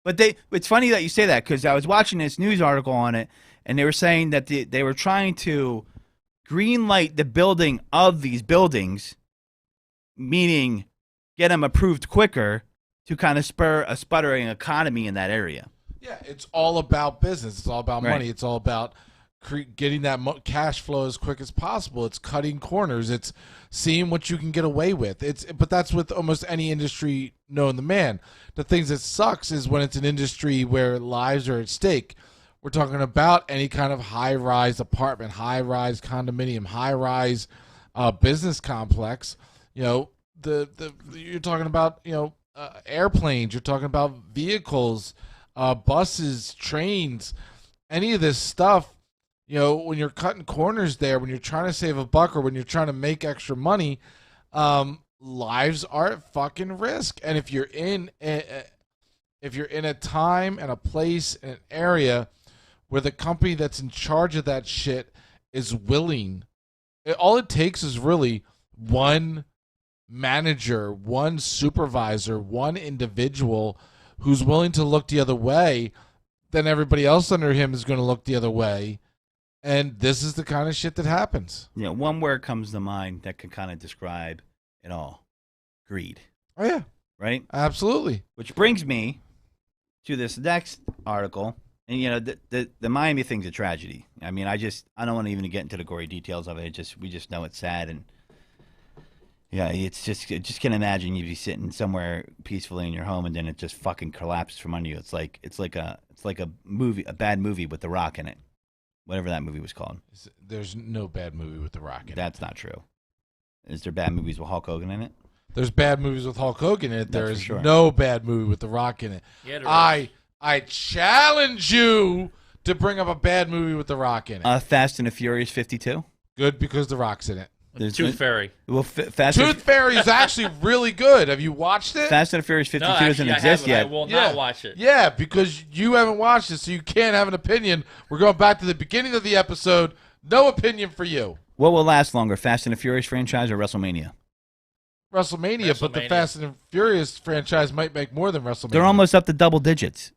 But it's funny that you say that, because I was watching this news article on it, and they were saying that they were trying to green light the building of these buildings, meaning get them approved quicker to kind of spur a sputtering economy in that area. Yeah, it's all about business. It's all about Right. money. It's all about getting that cash flow as quick as possible. It's cutting corners. It's seeing what you can get away with. But that's with almost any industry known to man. The things that sucks is when it's an industry where lives are at stake. We're talking about any kind of high-rise apartment, high-rise condominium, high-rise business complex. You're talking about airplanes. You're talking about vehicles, buses, trains, any of this stuff. When you're cutting corners there, when you're trying to save a buck or when you're trying to make extra money, lives are at fucking risk. And if you're in a time and a place and an area where the company that's in charge of that shit is willing, all it takes is really one manager, one supervisor, one individual who's willing to look the other way, then everybody else under him is going to look the other way. And this is the kind of shit that happens. Yeah, one word comes to mind that can kind of describe it all. Greed. Oh, yeah. Right? Absolutely. Which brings me to this next article. And, the Miami thing's a tragedy. I mean, I don't want to even get into the gory details of it. We just know it's sad. And, yeah, it's just can't imagine you'd be sitting somewhere peacefully in your home and then it just fucking collapses from under you. It's like a movie, a bad movie with The Rock in it. Whatever that movie was called. There's no bad movie with The Rock in it. That's not true. Is there bad movies with Hulk Hogan in it? There's bad movies with Hulk Hogan in it. There is sure. no bad movie with The Rock in it. Yeah, I challenge you to bring up a bad movie with The Rock in it. Fast and the Furious 52. Good, because The Rock's in it. Tooth Fairy. Well, Tooth Fairy is actually really good. Have you watched it? Fast and the Furious 52 No, doesn't actually, exist yet. I will not watch it. Yeah, because you haven't watched it, so you can't have an opinion. We're going back to the beginning of the episode. No opinion for you. What will last longer, Fast and the Furious franchise or WrestleMania? WrestleMania, but the Fast and Furious franchise might make more than WrestleMania. They're almost up to double digits.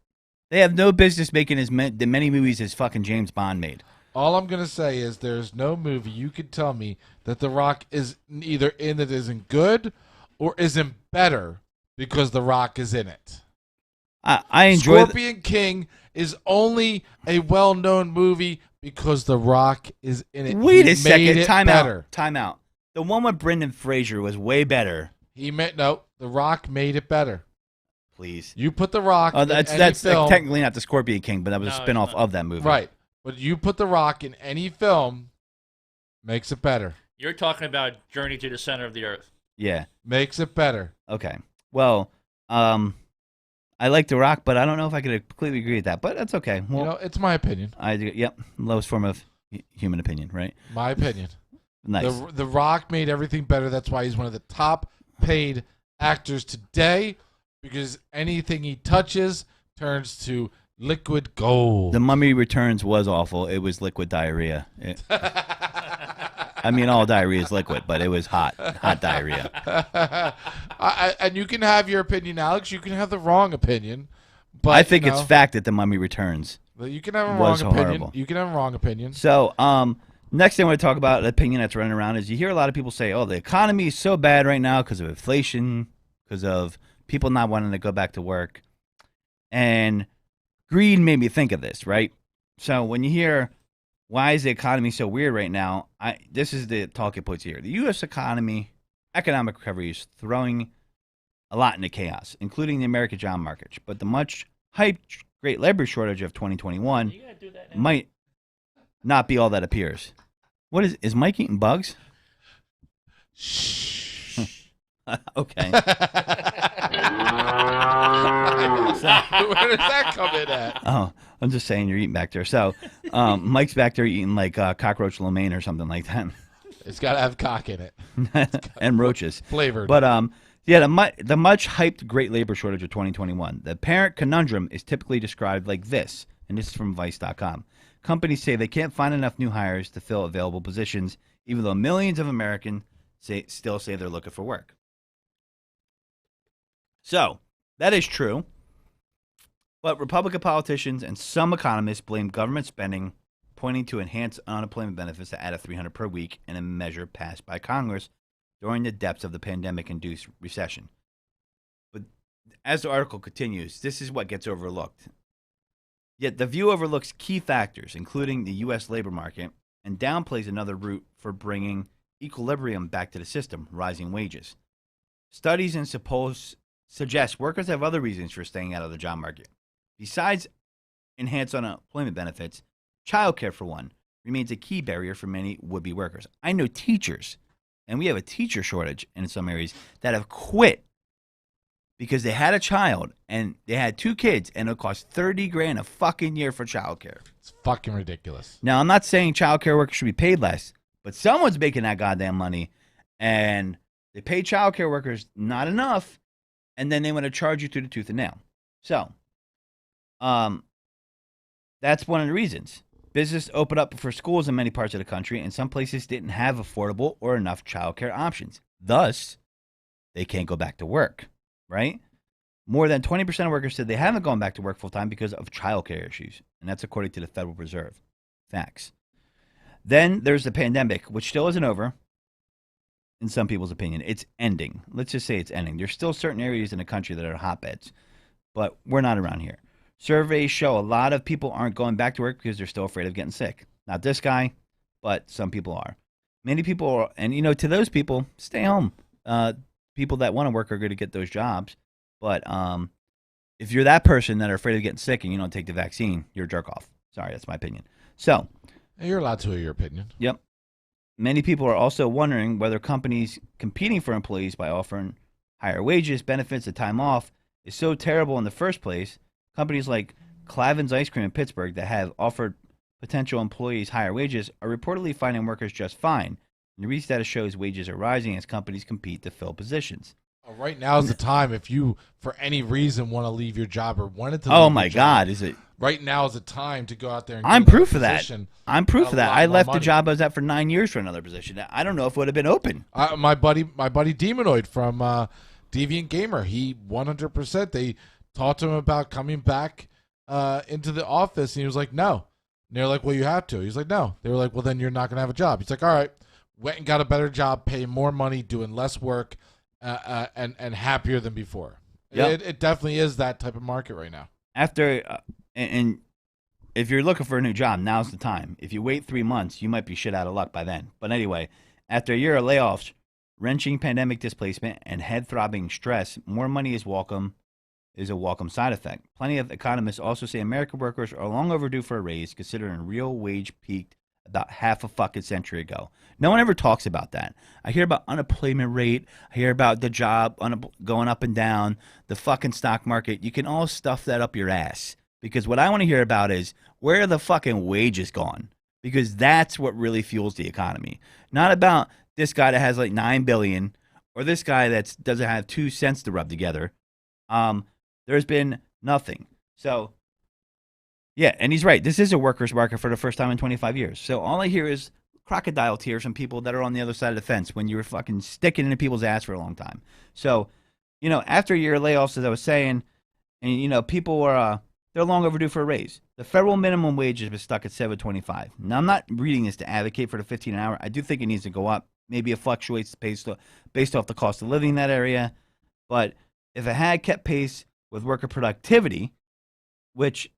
They have no business making as many movies as fucking James Bond made. All I'm going to say is there's no movie you could tell me that The Rock is either in that isn't good or isn't better because The Rock is in it. I enjoy Scorpion King is only a well-known movie because The Rock is in it. Wait He a second. made it better. Time out. The one with Brendan Fraser was way better. The Rock made it better. Please. You put The Rock Oh, in that's any film. technically not the Scorpion King, but that was a spinoff of that movie. Right. But you put The Rock in any film, makes it better. You're talking about Journey to the Center of the Earth. Yeah. Makes it better. Okay. Well, I like The Rock, but I don't know if I could completely agree with that. But that's okay. Well, it's my opinion. Yep. Lowest form of human opinion, right? My opinion. Nice. The Rock made everything better. That's why he's one of the top paid actors today, because anything he touches turns to liquid gold. The Mummy Returns was awful. It was liquid diarrhea. I mean, all diarrhea is liquid, but it was hot diarrhea. And you can have your opinion, Alex. You can have the wrong opinion. But I think it's fact that The Mummy Returns. You can have a wrong opinion. Horrible. You can have a wrong opinion. So, next thing I want to talk about, an opinion that's running around, is you hear a lot of people say, oh, the economy is so bad right now because of inflation, because of people not wanting to go back to work. And greed made me think of this, right? So when you hear, why is the economy so weird right now? This is the talking points here. The U.S. economic recovery is throwing a lot into chaos, including the American job market. But the much hyped great labor shortage of 2021 might not be all that appears. What is Mike eating bugs? Shh. Okay. Where does that come in at? Oh, I'm just saying you're eating back there. So, Mike's back there eating like cockroach lo mein or something like that. It's got to have cock in it. And roaches. Flavored. But, yeah, the much hyped great labor shortage of 2021. The apparent conundrum is typically described like this, and this is from Vice.com. Companies say they can't find enough new hires to fill available positions, even though millions of Americans still say they're looking for work. So, that is true. But Republican politicians and some economists blame government spending, pointing to enhanced unemployment benefits that added $300 per week in a measure passed by Congress during the depths of the pandemic-induced recession. But as the article continues, this is what gets overlooked. Yet the view overlooks key factors, including the U.S. labor market, and downplays another route for bringing equilibrium back to the system, rising wages. Studies and polls suggest workers have other reasons for staying out of the job market. Besides enhanced unemployment benefits, childcare, for one, remains a key barrier for many would-be workers. I know teachers, and we have a teacher shortage in some areas, that have quit because they had a child and they had 2 kids and it cost $30,000 a fucking year for childcare. It's fucking ridiculous. Now, I'm not saying childcare workers should be paid less, but someone's making that goddamn money, and they pay childcare workers not enough, and then they want to charge you through the tooth and nail. So, that's one of the reasons. Business opened up for schools in many parts of the country, and some places didn't have affordable or enough childcare options. Thus, they can't go back to work, right? More than 20% of workers said they haven't gone back to work full-time because of childcare issues, and that's according to the Federal Reserve. Facts. Then there's the pandemic, which still isn't over, in some people's opinion. It's ending. Let's just say it's ending. There's still certain areas in the country that are hotbeds, but we're not around here. Surveys show a lot of people aren't going back to work because they're still afraid of getting sick. Not this guy, but some people are. Many people are, and to those people, stay home. People that want to work are going to get those jobs. But if you're that person that are afraid of getting sick and you don't take the vaccine, you're a jerk off. Sorry, that's my opinion. So, you're allowed to have your opinion. Yep. Many people are also wondering whether companies competing for employees by offering higher wages, benefits, and time off is so terrible in the first place. Companies like Clavin's Ice Cream in Pittsburgh that have offered potential employees higher wages are reportedly finding workers just fine. And the recent data shows wages are rising as companies compete to fill positions. Right now is the time if you, for any reason, want to leave your job or wanted to leave Oh, my your God, job, is it? Right now is the time to go out there and I'm get proof another of that. position. I'm proof of that. I left the money. job I was at for 9 years for another position. I don't know if it would have been open. My buddy Demonoid from Deviant Gamer, he 100%. They talked to him about coming back into the office, and he was like, "No, And they're like, well, you have to. He's like, no. They were like, well, then you're not going to have a job. He's like, all right. Went and got a better job, paying more money, doing less work, and happier than before. Yep. It definitely is that type of market right now. After and if you're looking for a new job, now's the time. If you wait 3 months, you might be shit out of luck by then. But anyway, after a year of layoffs, wrenching pandemic displacement, and head-throbbing stress, more money is a welcome side effect. Plenty of economists also say American workers are long overdue for a raise, considering real wage peaked about half a fucking century ago. No one ever talks about that. I hear about unemployment rate. I hear about the job going up and down, the fucking stock market. You can all stuff that up your ass. Because what I want to hear about is where are the fucking wages gone? Because that's what really fuels the economy. Not about this guy that has like $9 billion or this guy that doesn't have 2 cents to rub together. There's been nothing. So, yeah, and he's right. This is a workers' market for the first time in 25 years. So all I hear is crocodile tears from people that are on the other side of the fence when you were fucking sticking into people's ass for a long time. So, after a year of layoffs, as I was saying, and, people were, they're long overdue for a raise. The federal minimum wage has been stuck at $7.25. Now, I'm not reading this to advocate for the 15 an hour. I do think it needs to go up. Maybe it fluctuates based off the cost of living in that area. But if it had kept pace with worker productivity, which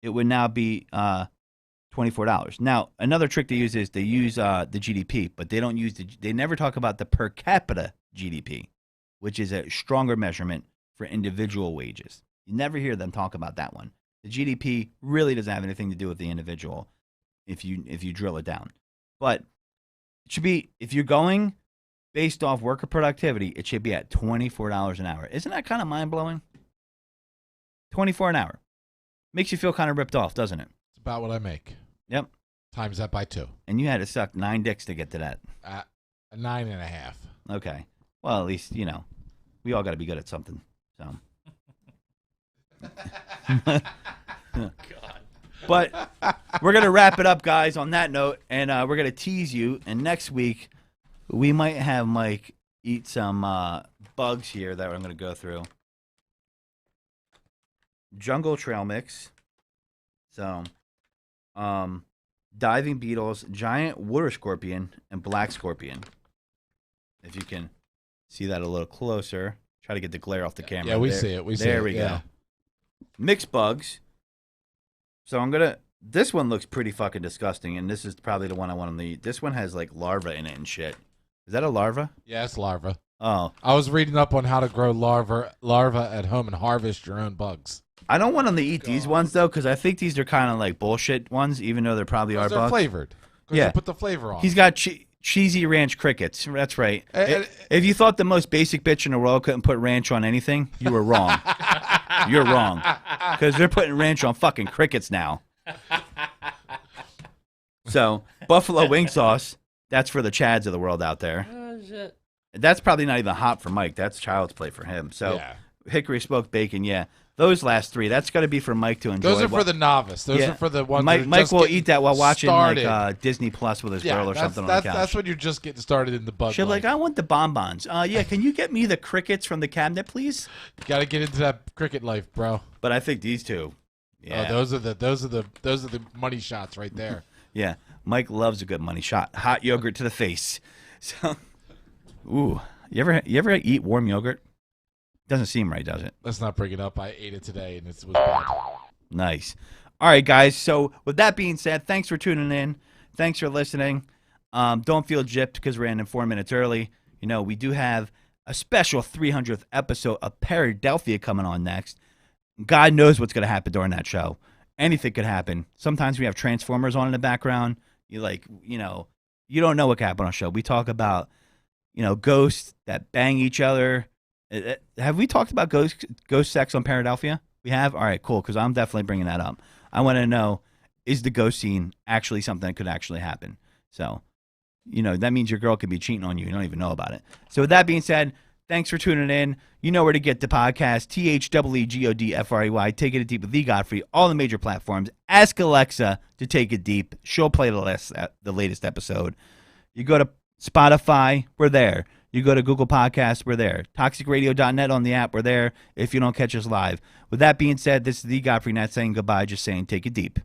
it would now be $24. Now, another trick they use is they use the GDP, but they don't use they never talk about the per capita GDP, which is a stronger measurement for individual wages. You never hear them talk about that one. The GDP really doesn't have anything to do with the individual if you drill it down. But it should be, if you're going based off worker productivity, it should be at $24 an hour. Isn't that kind of mind-blowing? 24 an hour. Makes you feel kind of ripped off, doesn't it? It's about what I make. Yep. Times that by 2. And you had to suck 9 dicks to get to that. 9.5. Okay. Well, at least, we all got to be good at something. So. God. But we're going to wrap it up, guys, on that note. And we're going to tease you. And next week, we might have Mike eat some bugs here that I'm going to go through. Jungle trail mix. So, diving beetles, giant water scorpion, and black scorpion. If you can see that a little closer. Try to get the glare off the camera. Yeah, we see it. There we go. Mixed bugs. So this one looks pretty fucking disgusting, and this is probably the one I want to eat. This one has like larva in it and shit. Is that a larva? Yeah, it's larva. Oh. I was reading up on how to grow larva at home and harvest your own bugs. I don't want them to eat these ones, though, because I think these are kind of like bullshit ones, even though they're probably are they're bugs. Flavored. Yeah. They put the flavor on. He's got cheesy ranch crickets. That's right. If you thought the most basic bitch in the world couldn't put ranch on anything, you were wrong. You're wrong. Because they're putting ranch on fucking crickets now. So, buffalo wing sauce, that's for the Chads of the world out there. Oh, shit. That's probably not even hot for Mike. That's child's play for him. So, hickory smoked bacon, yeah. Those last 3, that's got to be for Mike to enjoy. Those are for the novice. Those are for the ones Mike will eat that while watching like Disney Plus with his girl or something on the couch. That's when you're just getting started in the bug She'll life. like, I want the bonbons. Yeah, can you get me the crickets from the cabinet, please? You got to get into that cricket life, bro. But I think these two. Yeah. Oh, those are the money shots right there. Yeah. Mike loves a good money shot. Hot yogurt to the face. So, ooh. You ever eat warm yogurt? Doesn't seem right, does it? Let's not bring it up. I ate it today, and it was bad. Nice. All right, guys. So with that being said, thanks for tuning in. Thanks for listening. Don't feel gypped because we're ending 4 minutes early. We do have a special 300th episode of Paradelphia coming on next. God knows what's going to happen during that show. Anything could happen. Sometimes we have Transformers on in the background. You don't know what could happen on a show. We talk about, ghosts that bang each other. Have we talked about ghost sex on Paradelphia? We have? All right, cool, because I'm definitely bringing that up. I want to know, is the ghost scene actually something that could actually happen? So, that means your girl could be cheating on you. You don't even know about it. So with that being said, thanks for tuning in. You know where to get the podcast, THEEGODFREY, Taking It Deep with the Godfrey, all the major platforms. Ask Alexa to take it deep. She'll play the latest episode. You go to Spotify, we're there. You go to Google Podcasts, we're there. ToxicRadio.net on the app, we're there if you don't catch us live. With that being said, this is the Godfrey, not saying goodbye, just saying take it deep.